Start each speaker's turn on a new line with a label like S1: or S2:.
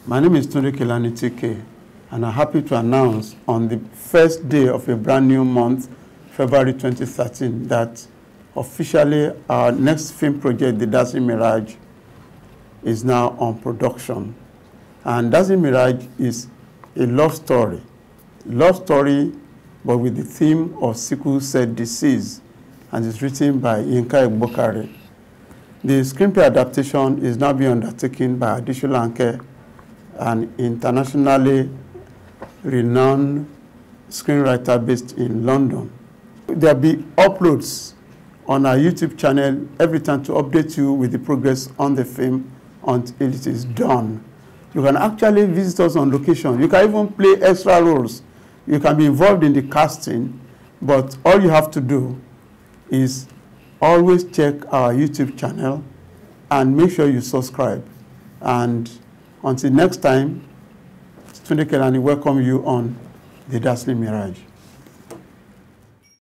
S1: My name is Tunde Kelani TK, and I'm happy to announce on the first day of a brand new month, February 2013, that officially our next film project, The Dazzling Mirage, is now on production. And Dazzling Mirage is a love story, but with the theme of sickle cell disease, and it's written by Yinka Egbokare. The screenplay adaptation is now being undertaken by Adisholanke, an internationally renowned screenwriter based in London. There will be uploads on our YouTube channel every time to update you with the progress on the film until it is done. You can actually visit us on location. You can even play extra roles. You can be involved in the casting, but all you have to do is always check our YouTube channel and make sure you subscribe. And until next time, Tunde Kelani welcome you on The Dazzling Mirage.